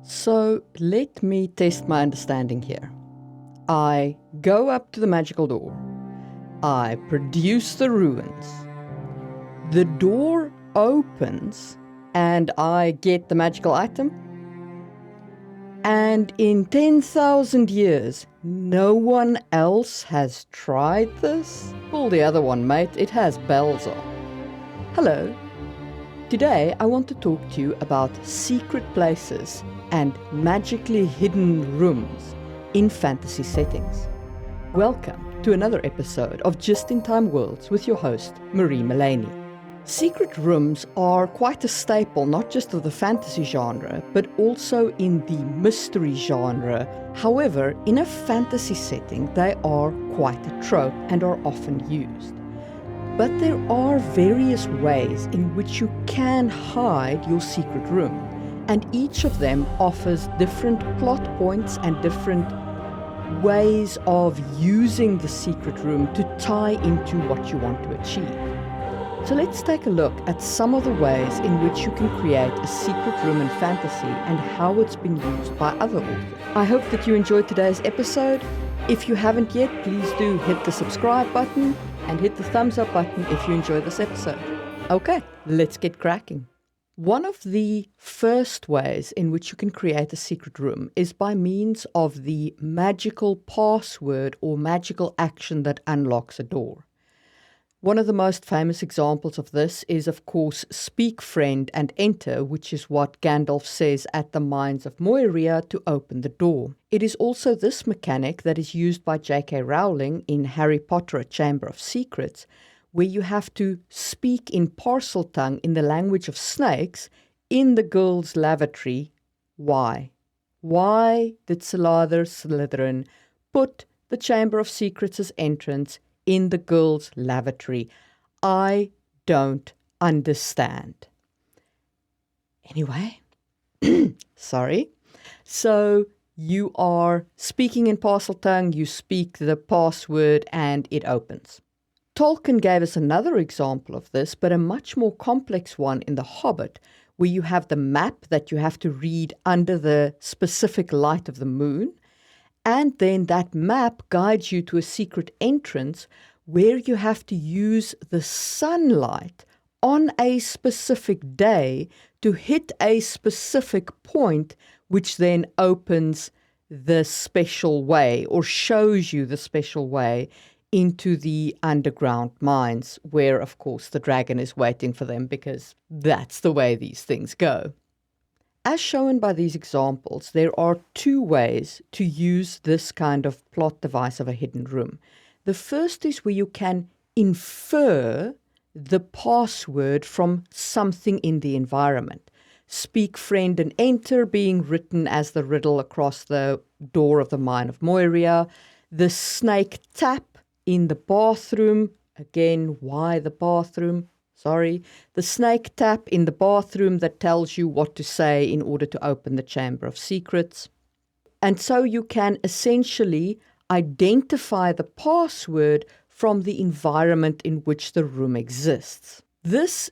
So let me test my understanding here. I go up to the magical door. I produce the ruins. The door opens and I get the magical item. And in 10,000 years, no one else has tried this? Pull the other one, mate. It has bells on. Hello. Today I want to talk to you about secret places and magically hidden rooms in fantasy settings. Welcome to another episode of Just in Time Worlds with your host, Marie Mullaney. Secret rooms are quite a staple not just of the fantasy genre, but also in the mystery genre. However, in a fantasy setting, they are quite a trope and are often used. But there are various ways in which you can hide your secret room, and each of them offers different plot points and different ways of using the secret room to tie into what you want to achieve. So let's take a look at some of the ways in which you can create a secret room in fantasy and how it's been used by other authors. I hope that you enjoyed today's episode. If you haven't yet, please do hit the subscribe button and hit the thumbs up button if you enjoy this episode. Okay, let's get cracking. One of the first ways in which you can create a secret room is by means of the magical password or magical action that unlocks a door. One of the most famous examples of this is, of course, Speak Friend and Enter, which is what Gandalf says at the Mines of Moria to open the door. It is also this mechanic that is used by J.K. Rowling in Harry Potter, A Chamber of Secrets, where you have to speak in Parseltongue in the language of snakes in the girls' lavatory. Why? Why did Salather Slytherin put the Chamber of Secrets as entrance in the girls' lavatory? I don't understand. Anyway, sorry. So you are speaking in Parseltongue, you speak the password and it opens. Tolkien gave us another example of this, but a much more complex one in The Hobbit, where you have the map that you have to read under the specific light of the moon. And then that map guides you to a secret entrance where you have to use the sunlight on a specific day to hit a specific point, which then opens the special way or shows you the special way into the underground mines, where, of course, the dragon is waiting for them because that's the way these things go. As shown by these examples, there are two ways to use this kind of plot device of a hidden room. The first is where you can infer the password from something in the environment. Speak Friend and Enter being written as the riddle across the door of the Mine of Moria. The snake tap in the bathroom. Again, why the bathroom? Sorry, the snake tap in the bathroom that tells you what to say in order to open the Chamber of Secrets. And so you can essentially identify the password from the environment in which the room exists. This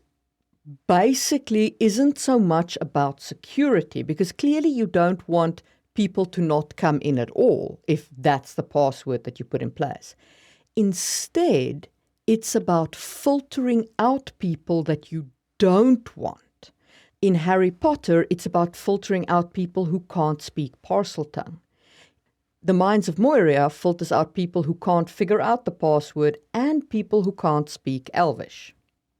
basically isn't so much about security, because clearly you don't want people to not come in at all if that's the password that you put in place. Instead, it's about filtering out people that you don't want. In Harry Potter, it's about filtering out people who can't speak Parseltongue. The Mines of Moria filters out people who can't figure out the password and people who can't speak Elvish.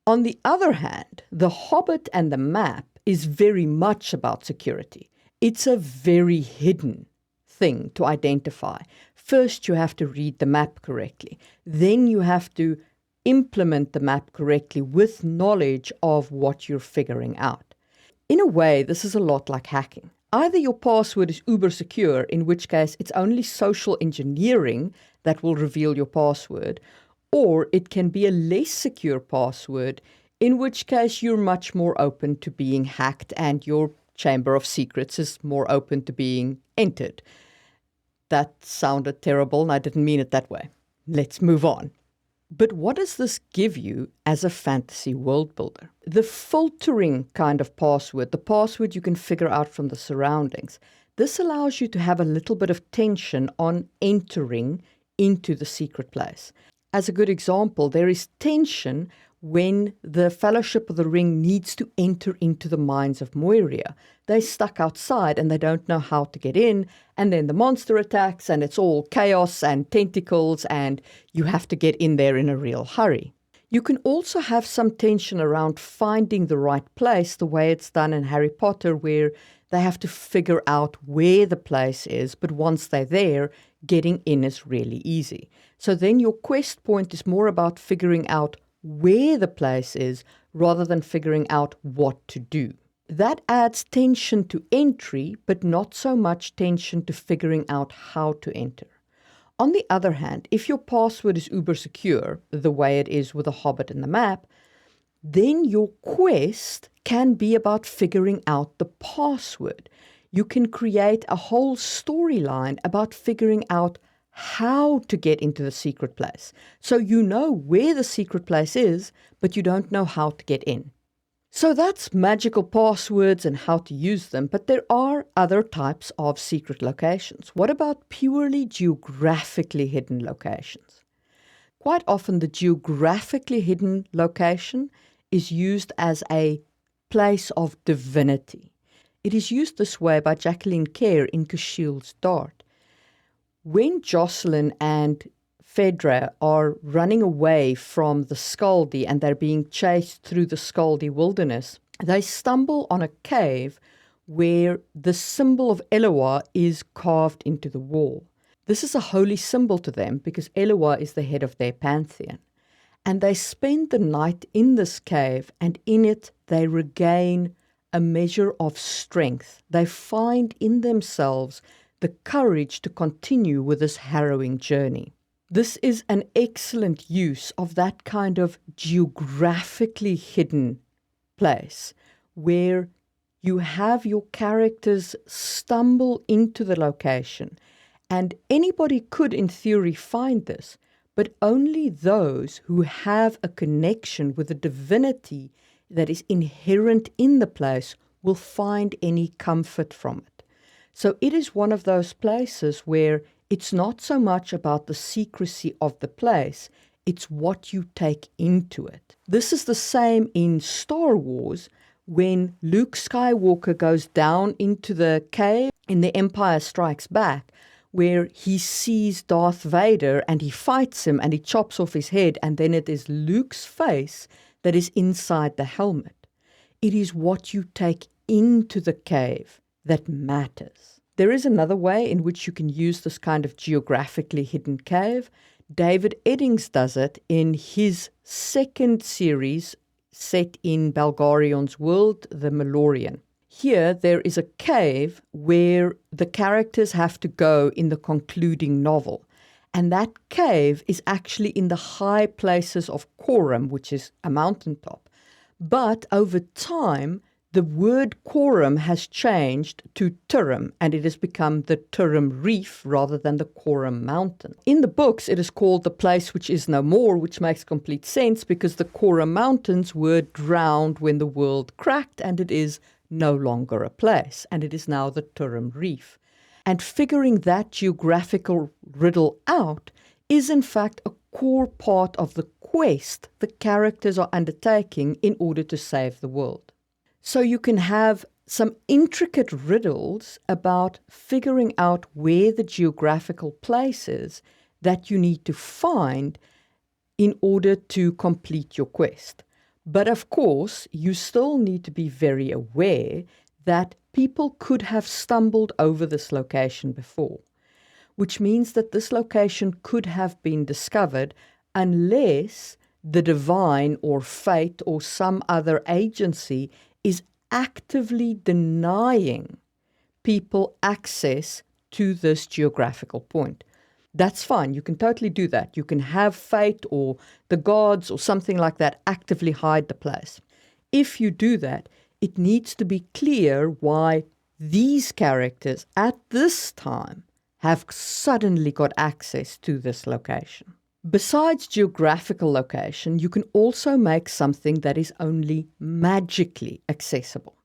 On the other hand, The Hobbit and the map is very much about security. It's a very hidden thing to identify. First, you have to read the map correctly. Then you have to implement the map correctly with knowledge of what you're figuring out. In a way, this is a lot like hacking. Either your password is uber secure, in which case it's only social engineering that will reveal your password, or it can be a less secure password, in which case you're much more open to being hacked and your Chamber of Secrets is more open to being entered. That sounded terrible and I didn't mean it that way. Let's move on. But what does this give you as a fantasy world builder? The filtering kind of password, the password you can figure out from the surroundings, this allows you to have a little bit of tension on entering into the secret place. As a good example, there is tension when the Fellowship of the Ring needs to enter into the mines of Moria. They're stuck outside and they don't know how to get in, and then the monster attacks and it's all chaos and tentacles and you have to get in there in a real hurry. You can also have some tension around finding the right place, the way it's done in Harry Potter, where they have to figure out where the place is, but once they're there, getting in is really easy. So then your quest point is more about figuring out where the place is rather than figuring out what to do. That adds tension to entry, but not so much tension to figuring out how to enter. On the other hand, if your password is uber secure, the way it is with The Hobbit and the map, then your quest can be about figuring out the password. You can create a whole storyline about figuring out how to get into the secret place. So you know where the secret place is, but you don't know how to get in. So that's magical passwords and how to use them, but there are other types of secret locations. What about purely geographically hidden locations? Quite often the geographically hidden location is used as a place of divinity. It is used this way by Jacqueline Kerr in Kushiel's Dart. When Jocelyn and Phaedra are running away from the Scaldi and they're being chased through the Scaldi wilderness, they stumble on a cave where the symbol of Eloah is carved into the wall. This is a holy symbol to them because Eloah is the head of their pantheon. And they spend the night in this cave, and in it they regain a measure of strength. They find in themselves the courage to continue with this harrowing journey. This is an excellent use of that kind of geographically hidden place where you have your characters stumble into the location, and anybody could in theory find this, but only those who have a connection with the divinity that is inherent in the place will find any comfort from it. So it is one of those places where it's not so much about the secrecy of the place, it's what you take into it. This is the same in Star Wars when Luke Skywalker goes down into the cave in The Empire Strikes Back, where he sees Darth Vader and he fights him and he chops off his head, and then it is Luke's face that is inside the helmet. It is what you take into the cave that matters. There is another way in which you can use this kind of geographically hidden cave. David Eddings does it in his second series set in Belgarion's world, the Mallorean. Here there is a cave where the characters have to go in the concluding novel. And that cave is actually in the high places of Coram, which is a mountaintop. But over time, the word Coram has changed to Turum, and it has become the Turum Reef rather than the Coram Mountain. In the books, it is called the place which is no more, which makes complete sense because the Coram Mountains were drowned when the world cracked, and it is no longer a place, and it is now the Turum Reef. And figuring that geographical riddle out is in fact a core part of the quest the characters are undertaking in order to save the world. So you can have some intricate riddles about figuring out where the geographical place is that you need to find in order to complete your quest. But of course, you still need to be very aware that people could have stumbled over this location before, which means that this location could have been discovered unless the divine or fate or some other agency is actively denying people access to this geographical point. That's fine. You can totally do that. You can have fate or the gods or something like that actively hide the place. If you do that, it needs to be clear why these characters at this time have suddenly got access to this location. Besides geographical location, you can also make something that is only magically accessible.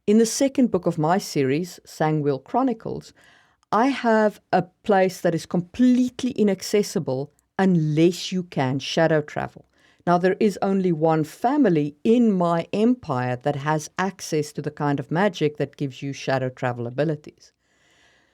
In the second book of my series, Sangwheel Chronicles, I have a place that is completely inaccessible unless you can shadow travel. Now, there is only one family in my empire that has access to the kind of magic that gives you shadow travel abilities.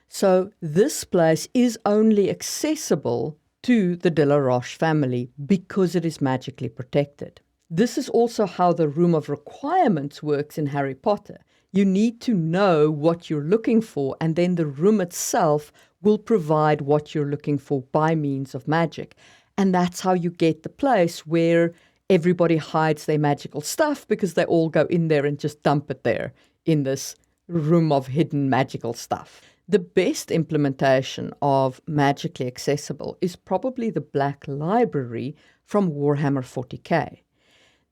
So this place is only accessible to the De La Roche family because it is magically protected. This is also how the Room of Requirements works in Harry Potter. You need to know what you're looking for, and then the room itself will provide what you're looking for by means of magic. And that's how you get the place where everybody hides their magical stuff, because they all go in there and just dump it there in this room of hidden magical stuff. The best implementation of magically accessible is probably the Black Library from Warhammer 40k.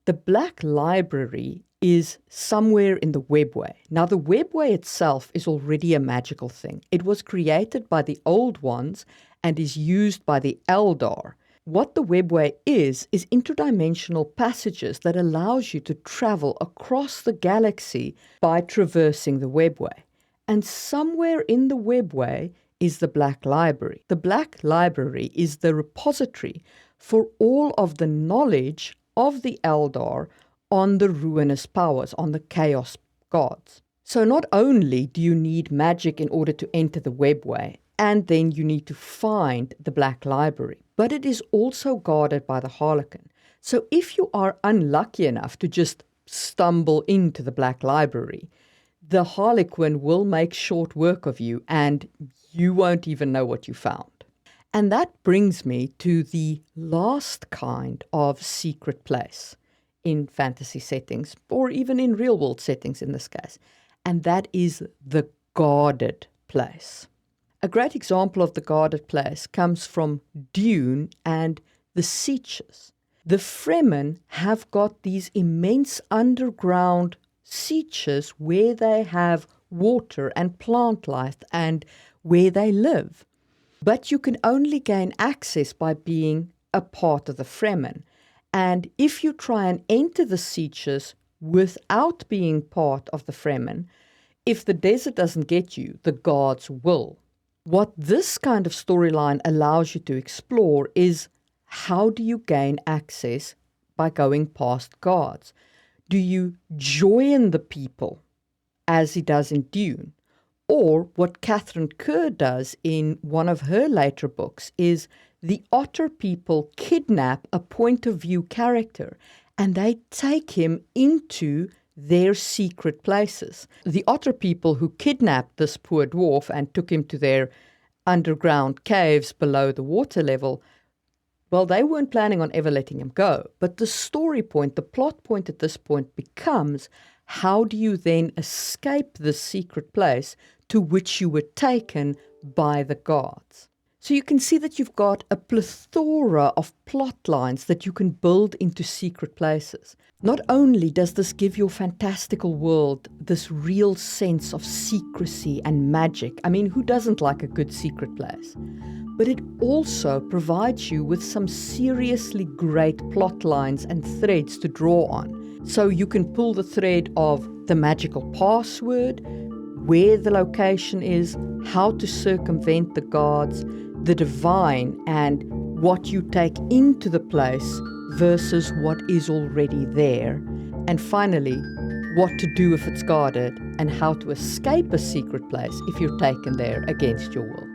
The Black Library is somewhere in the webway. Now, the webway itself is already a magical thing. It was created by the Old Ones and is used by the Eldar. What the webway is interdimensional passages that allows you to travel across the galaxy by traversing the webway. And somewhere in the webway is the Black Library. The Black Library is the repository for all of the knowledge of the Eldar on the ruinous powers, on the chaos gods. So not only do you need magic in order to enter the webway, and then you need to find the Black Library, but it is also guarded by the Harlequin. So if you are unlucky enough to just stumble into the Black Library, the Harlequin will make short work of you and you won't even know what you found. And that brings me to the last kind of secret place in fantasy settings, or even in real-world settings in this case, and that is the guarded place. A great example of the guarded place comes from Dune and the Sieges. The Fremen have got these immense underground sieges where they have water and plant life and where they live. But you can only gain access by being a part of the Fremen. And if you try and enter the sieges without being part of the Fremen, if the desert doesn't get you, the gods will. What this kind of storyline allows you to explore is, how do you gain access by going past gods? Do you join the people, as he does in Dune? Or what Katherine Kerr does in one of her later books is the Otter people kidnap a point of view character and they take him into their secret places. The Otter people who kidnapped this poor dwarf and took him to their underground caves below the water level, well, they weren't planning on ever letting him go. But the story point, the plot point at this point becomes, how do you then escape this secret place to which you were taken by the gods? So you can see that you've got a plethora of plot lines that you can build into secret places. Not only does this give your fantastical world this real sense of secrecy and magic, I mean, who doesn't like a good secret place? But it also provides you with some seriously great plot lines and threads to draw on. So you can pull the thread of the magical password, where the location is, how to circumvent the gods, the divine, and what you take into the place versus what is already there. And finally, what to do if it's guarded and how to escape a secret place if you're taken there against your will.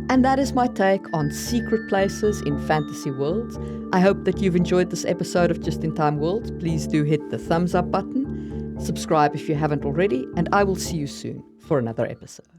And that is my take on secret places in fantasy worlds. I hope that you've enjoyed this episode of Just in Time Worlds. Please do hit the thumbs up button, subscribe if you haven't already, and I will see you soon for another episode.